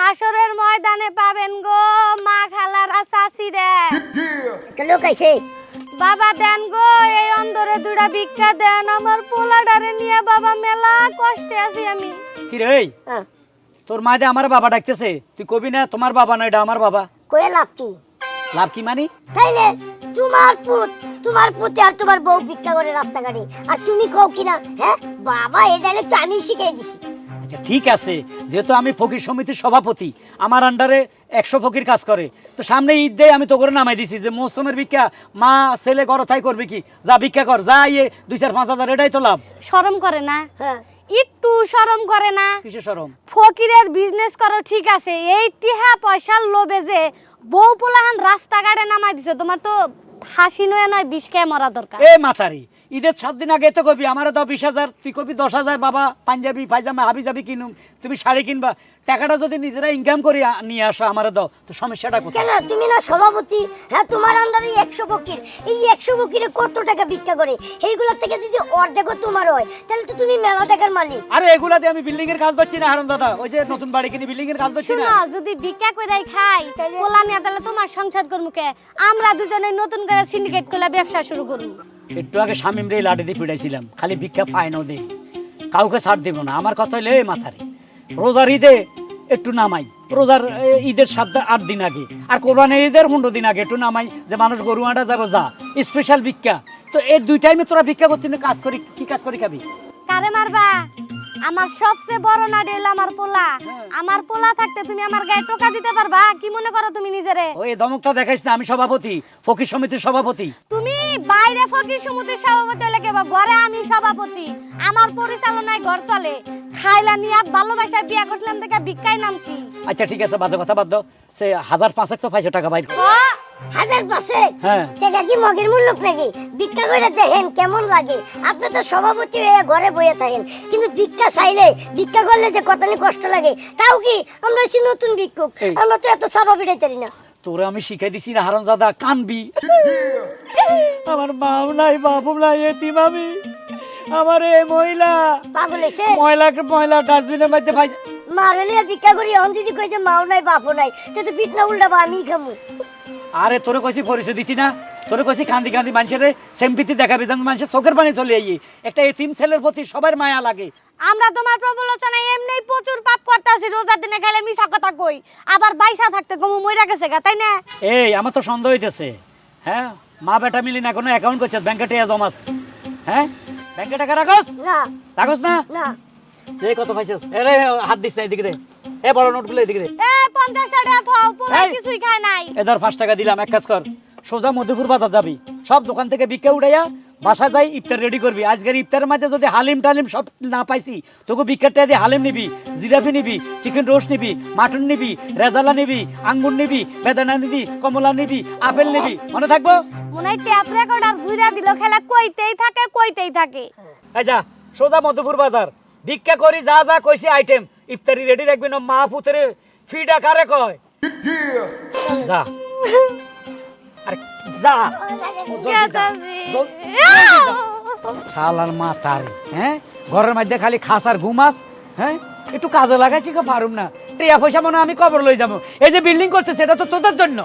হাসরের ময়দানে পাবেন গো মা খালারা চাচিরে। লোক আইছে বাবা দেন গো এই অন্ধরে দুইটা ভিক্ষা দেন, আমার পোলাডারে নিয়ে বাবা মেলা কষ্টে আছি আমি। কি রে তোর মা যে আমার বাবা ডাকতেছে, তুই কবি না তোমার বাবা না এটা আমার বাবা? কয়ে লাভ কি? লাভ কি মানে? তাইলে তোমার পুতে আর তোমার বউ ভিক্ষা করে রাস্তাঘাটে, আর তুমি কও কিনা হ্যাঁ বাবা? এটা তো আমি শিখাই দিছি। আচ্ছা ঠিক আছে, যেহেতু আমি ফকির সমিতির সভাপতি, আমার আন্ডারে 100 ফকির কাজ করে, তো সামনে ঈদ দেয় আমি তো করে নামাই দিছি যে মৌসুমের ভিক্ষা মা ছেলে ঘর তাই করবে কি, যা ভিক্ষা কর, যা ইয়ে 2-4-5 হাজার, এটাই তো লাভ। শরম করে না? হ্যাঁ একটু শরম করে না? কিসে শরম? ফকিরের বিজনেস করো ঠিক আছে, এই টিহা পয়সার লোভে যে বউ পোলাহান রাস্তাঘাটে নামাই দিছে, তোমার তো হাসি নয় নয় বিষ খেয়ে মরা দরকার। এ মাতারি, ঈদের 7 দিন আগে তো কবি আমার দাও 20,000, তুই কবি 10,000, বাবা পাঞ্জাবি পায়জামা হাবি যাবি কিনুম, তুমি শাড়ি কিনবা, টাকাটা যদি নিজেরা ইনকাম করে নিয়ে আসো আমার দাও, তো সমস্যাটা কোথায়? কেন তুমি না সভাপতি? হ্যাঁ তোমার আন্ডারে 100 ফকির, এই 100 ফকিরে কত টাকা ভিক্ষা করে, এইগুলোর থেকে যদি অর্ধেকও তোমার হয় তাহলে তো তুমি মেলা টাকার মালিক। আরে এগুলা দিয়ে আমি বিল্ডিং এর কাজ করছি না হারাম দাদা, ওই যে নতুন বাড়ি কিনে বিল্ডিং এর কাজ করছি না। শুনো, যদি ভিক্ষা কইরাই খাই পোলা নিয়ে তাহলে তোমার সংসার করবো কে? আমরা দুজনে নতুন করে সিন্ডিকেট করে ব্যবসা শুরু করব। একটু আগে স্বামীম রে লাঠি দিয়ে পিড়াইছিলাম, খালি ভিক্ষা পায় না দে, কাউকে ছাড় দেব না। আমার কথা হইলে মাথারে রোজার ঈদে একটু নামাই, রোজার ঈদের 7-8 দিন আগে, আর কোরবানির ঈদের 15 দিন আগে একটু নামাই, যে মানুষ গরু আটা যাবো যা স্পেশাল ভিক্ষা। তো এই 2 টাইমে তোরা ভিক্ষা করতে না কাজ করি, কি কাজ করি খাবি? কারে মারবা? আমার সবচেয়ে বড় না ডেল আমার পোলা। আমার পোলা থাকতে তুমি আমার গায়ে টোকা দিতে পারবা? কি মনে করো তুমি নিজেরে? ওই দমকটা দেখাইস না, আমি সভাপতি, ফকির সমিতির সভাপতি। তুমি বাইরে ফকির সমিতির সভাপতি হলে কেবা, ঘরে আমি সভাপতি, আমার পরিচালনায় ঘর চলে। খাইলা নিয়াত ভালোবাসা বিয়া করছিলাম দেখে ভিক্ষায় নামছি। আচ্ছা ঠিক আছে, বাজে কথা বাদ দাও, সে 1005 তো পাইছো টাকা বাইর। হাজার পাশে হ্যাঁ টাকা কি মগের মূল্য নাকি? ভিক্ষা করে দেখেন কেমন লাগে। আপনি তো সভাপতি হয়ে ঘরে বসে থাকেন, কিন্তু ভিক্ষা চাইলে ভিক্ষা করলে যে কতনি কষ্ট লাগে, তাও কি আমরা হচ্ছি নতুন ভিক্ষুক, আমরা তো এত চাপা পিটাইতে পারি না। তোরা আমি শিখাই দিছি না হারামজাদা, কানবি। আমার মাও নাই বাবু নাই, এতিম আমি। আমার এই মহিলা পাগল এসে ময়লা ডাস্টবিনের মধ্যে ভাই মারলে ভিক্ষা করি, অন যদি কইছে মাও নাই বাপও নাই, সে তো পিট না উল্টাবো আমি খামু। আরে তোরে কইছি পরিচয় দিতি না, তোরে কইছি কান্দি কান্দি মানুষের সেম্পিতি দেখাবি, যেন মানুষের চোখের পানি চলে আইয়ে। একটা এতিম ছেলের প্রতি সবার মায়া লাগে। আমরা তোমার প্রবলোচনায় এমনি প্রচুর পাপ করতেছি, রোজার দিনে খাইলে মিছা কথা কই, আবার বাইসা থাকতে কমু মইরা গেছে গা, তাই না? এই আমার তো সন্দেহ হইতেছে, হ্যাঁ মা বেটা মিলি না কোনো অ্যাকাউন্ট করছে, ব্যাংকে টাকা জমাস, হ্যাঁ ব্যাংকে টাকা রাখস না রাখস না? না সে কত পাইছিস? এরে হাত দিস না, এদিকে দে, এ বড় নোটগুলো এদিকে দে। এ 50 টাকা খাও, পোলা এই! কিছুই খায় নাই। এদার 5 টাকা দিলাম, এক কাজ কর, সোজা মধুপুর বাজার যাবি, সব দোকান থেকে ভিক্ষা উঠাইয়া বাসা যাই ইফতার রেডি করবি। আজকের ইফতারের মাঝে যদি হালিম টালিম সব না পাইছি, তোকে ভিক্ষারটা দিয়ে হালিম নিবি, জিলাপি নিবি, চিকেন রোস্ট নিবি, মাটন নিবি, রেজালা নিবি, আঙ্গুর নিবি, বেদানা নিবি, কমলা নিবি, আপেল নিবি, মনে থাকবো? মনে হয় ট্যাপ রেকর্ডার জুইরা দিল, খেলা কইতেই থাকে। এই যা সোজা মধুপুর বাজার, ভিক্ষা করি যা যা কইছি আইটেম, ইফতারি রেডি রাখবি না। মা পুতরে ফিডা কারে কয়? যা আরে যা, শালার মাথার, হ্যাঁ ঘরের মধ্যে খালি খাস আর ঘুমাস, হ্যাঁ একটু কাজে লাগাইছি পারুম না, টিয়া পয়সা মনে আমি কবর লই যাবো। এই যে বিল্ডিং করতেছে এটা তো তোদের জন্য।